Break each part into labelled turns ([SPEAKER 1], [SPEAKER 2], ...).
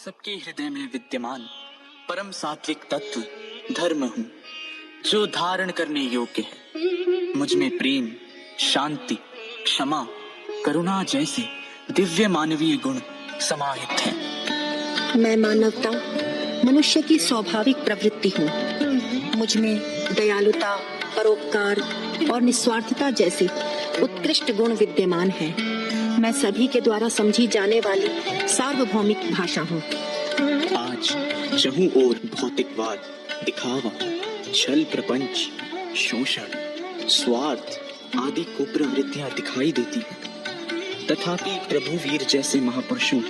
[SPEAKER 1] सबके हृदय में विद्यमान परम सात्विक तत्व धर्म हूँ, जो धारण करने योग्य है। मुझ में प्रेम, शांति, क्षमा, करुणा जैसे दिव्य मानवीय गुण समाहित हैं।
[SPEAKER 2] मैं मानवता, मनुष्य की स्वाभाविक प्रवृत्ति हूँ। मुझ में दयालुता, परोपकार और निस्वार्थता जैसे उत्कृष्ट गुण विद्यमान हैं। मैं सभी के द्वारा समझी जाने वाली सार्वभौमिक भाषा हूँ।
[SPEAKER 1] आज चहुं ओर भौतिकवाद, दिखावा, छल प्रपंच, शोषण, स्वार्थ आदि कुप्रवृत्तियां दिखाई देती हैं। तथापि प्रभु वीर जैसे महापुरुषों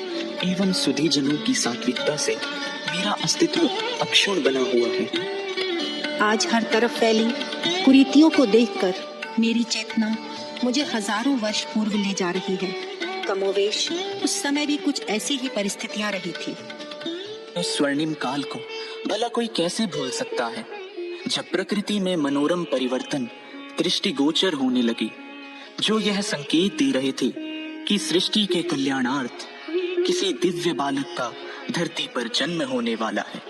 [SPEAKER 1] एवं सुधी जनों की सात्विकता से मेरा अस्तित्व अक्षुण्ण बना हुआ है।
[SPEAKER 2] आज हर तरफ फैली कुरीतियों को देखकर मेरी चेतना मुझे हजारों वर्ष पूर्व ले जा रही है। कमोवेश उस समय भी कुछ ऐसी ही परिस्थितियां रही थी।
[SPEAKER 1] उस स्वर्णिम काल को भला कोई कैसे भूल सकता है, जब प्रकृति में मनोरम परिवर्तन दृष्टिगोचर होने लगे, जो यह संकेत दे रहे थे कि सृष्टि के कल्याणार्थ किसी दिव्य बालक का धरती पर जन्म होने वाला है।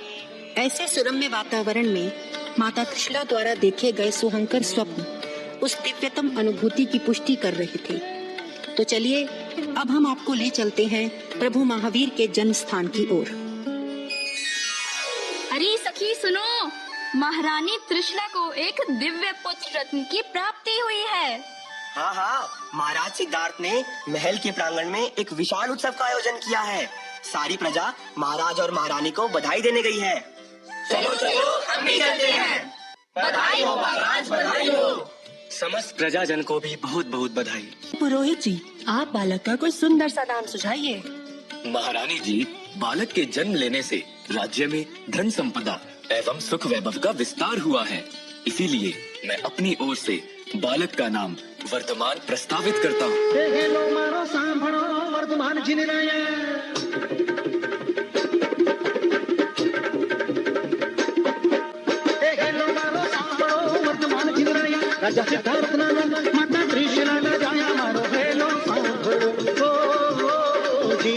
[SPEAKER 2] ऐसे सुरम्य वातावरण में माता त्रिशला द्वारा देखे गए सुहंकर स्वप्न उस दिव्यतम अनुभूति की पुष्टि कर रहे थे। तो चलिए अब हम आपको ले चलते हैं प्रभु महावीर के जन्म स्थान की ओर।
[SPEAKER 3] अरे सखी सुनो, महारानी त्रिशला को एक दिव्य पुत्र रत्न की प्राप्ति हुई है।
[SPEAKER 4] हाँ हाँ, महाराज सिद्धार्थ ने महल के प्रांगण में एक विशाल उत्सव का आयोजन किया है। सारी प्रजा महाराज और महारानी को बधाई देने गई है। चलो चलो हम भी चलते हैं। बधाई हो महाराज, बधाई हो।
[SPEAKER 1] समस्त प्रजाजन को भी बहुत बहुत बधाई।
[SPEAKER 2] पुरोहित जी, आप बालक का कोई सुंदर सा नाम सुझाइए।
[SPEAKER 5] महारानी जी, बालक के जन्म लेने से राज्य में धन संपदा एवं सुख वैभव का विस्तार हुआ है। इसीलिए मैं अपनी ओर से बालक का नाम वर्तमान प्रस्तावित करता हूँ। राजा सिद्धार्थ माता त्रिशला जाया मारो हेलो जी।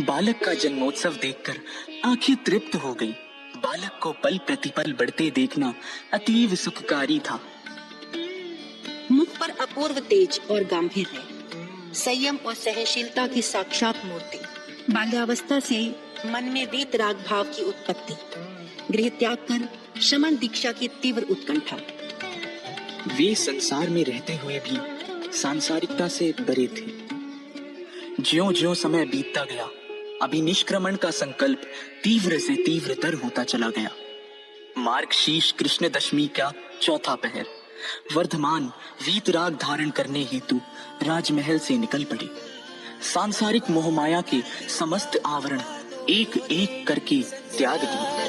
[SPEAKER 1] बालक का जन्मोत्सव देखकर आंखें तृप्त हो गई। बालक को पल प्रतिपल बढ़ते देखना अतीव सुखकारी था।
[SPEAKER 2] मुख पर अपूर्व तेज और गांभीर्य, संयम और सहनशीलता की साक्षात मूर्ति। बाल्यावस्था से मन में वीतराग भाव की उत्पत्ति, गृह त्याग कर शमन दीक्षा की तीव्र उत्कंठा।
[SPEAKER 1] वे संसार में रहते हुए भी सांसारिकता से परे थे। ज्यों-ज्यों समय बीतता गया, अभिनिष्क्रमण का संकल्प तीव्र से तीव्रतर होता चला गया। मार्गशीर्ष कृष्ण दशमी का चौथा पहर, वर्धमान वीतराग धारण करने हेतु राजमहल से निकल पड़े। सांसारिक मोहमाया के समस्त आवरण एक एक करके त्याग दिए।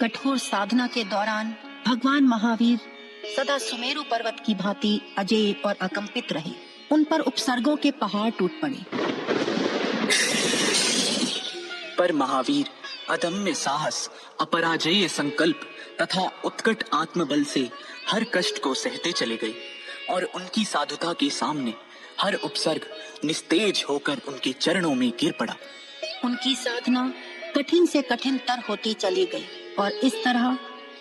[SPEAKER 2] कठोर साधना के दौरान भगवान महावीर सदा सुमेरु पर्वत की भांति अजेय और अकंपित रहे। उन पर उपसर्गों के पहाड़ टूट पड़े।
[SPEAKER 1] पर महावीर अदम्य साहस, अपराजेय संकल्प तथा उत्कट आत्मबल से हर कष्ट को सहते चले गए और उनकी साधुता के सामने हर उपसर्ग निस्तेज होकर उनके चरणों में गिर पड़ा।
[SPEAKER 2] उनकी साधना कठिन से कठिन तर होती चली गई और इस तरह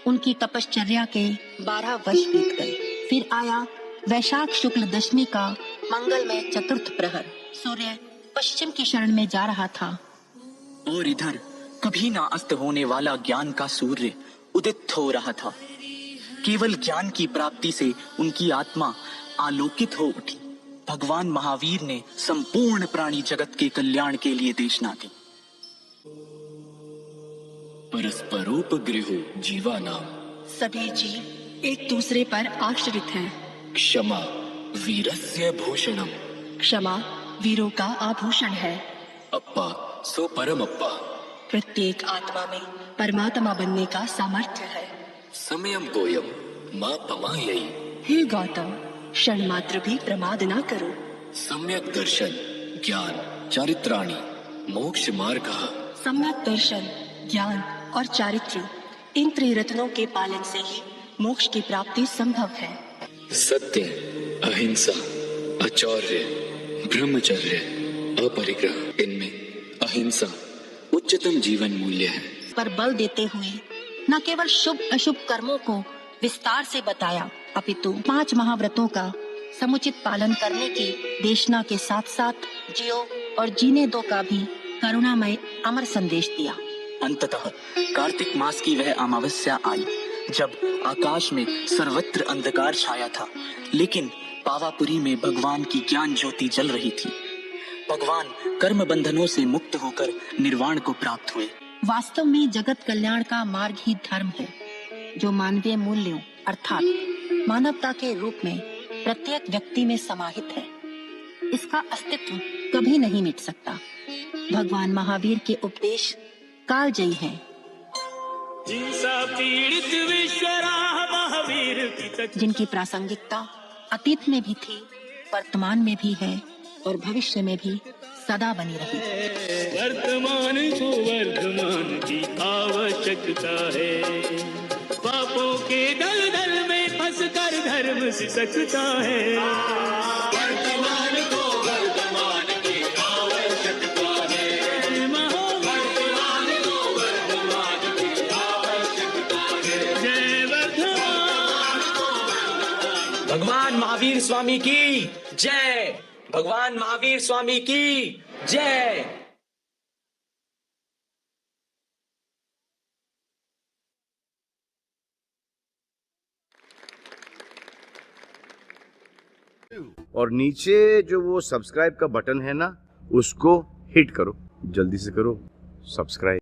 [SPEAKER 2] उनकी तपश्चर्या के 12 वर्ष बीत गए। फिर आया वैशाख शुक्ल दशमी का मंगलमय चतुर्थ प्रहर। सूर्य पश्चिम की शरण में जा रहा था
[SPEAKER 1] और इधर कभी ना अस्त होने वाला ज्ञान का सूर्य उदित हो रहा था। केवल ज्ञान की प्राप्ति से उनकी आत्मा आलोकित हो उठी। भगवान महावीर ने संपूर्ण प्राणी जगत के कल्याण के लिए देशना दी।
[SPEAKER 5] परस्परोपगृहो जीवानाम,
[SPEAKER 2] सभी जीव एक दूसरे पर आश्रित हैं।
[SPEAKER 5] क्षमा वीरस्य भूषणम,
[SPEAKER 2] क्षमा वीरों का आभूषण है।
[SPEAKER 5] अप्पा सो परमप्पा।
[SPEAKER 2] प्रत्येक आत्मा में परमात्मा बनने का सामर्थ्य है।
[SPEAKER 5] समयम गोयम माँ पमायई।
[SPEAKER 2] हे गौतम, क्षण मात्र भी प्रमाद ना करो।
[SPEAKER 5] सम्यक दर्शन ज्ञान चारित्राणि मोक्ष मार्ग।
[SPEAKER 2] सम्यक दर्शन, ज्ञान और चारित्र, इन त्रिरत्नों के पालन से ही मोक्ष की प्राप्ति संभव है।
[SPEAKER 5] सत्य अहिंसा आचौर्य ब्रह्मचर्य अपरिग्रह, इनमें अहिंसा उच्चतम जीवन मूल्य है।
[SPEAKER 2] पर बल देते हुए न केवल शुभ अशुभ कर्मों को विस्तार से बताया, अपितु 5 महाव्रतों का समुचित पालन करने की देशना के साथ साथ जियो और जीने दो का भी करुणामय अमर संदेश दिया।
[SPEAKER 1] अंततः कार्तिक मास की वह अमावस्या आई जब आकाश में सर्वत्र अंधकार छाया था, लेकिन पावापुरी में भगवान की ज्ञान ज्योति जल रही थी। भगवान कर्म बंधनों से मुक्त होकर निर्वाण को प्राप्त हुए।
[SPEAKER 2] वास्तव में जगत कल्याण का मार्ग ही धर्म है, जो मानवीय मूल्यों अर्थात मानवता के रूप में प्रत्येक व्यक्ति में समाहित है। इसका अस्तित्व कभी नहीं मिट सकता। भगवान महावीर के उपदेश कालजयी हैं। जिनकी प्रासंगिकता अतीत में भी थी, वर्तमान में भी है और भविष्य में भी सदा बनी रही।
[SPEAKER 6] वर्तमान को वर्धमान की आवश्यकता है। पापों के दलदल में फंसकर धर्म सिसकता है। वर्तमान को वर्धमान की आवश्यकता है। वर्तमान को वर्धमान की आवश्यकता है। जय वर्तमान।
[SPEAKER 4] भगवान महावीर स्वामी की जय। भगवान महावीर स्वामी की जय।
[SPEAKER 7] और नीचे जो वो सब्सक्राइब का बटन है ना, उसको हिट करो, जल्दी से करो सब्सक्राइब।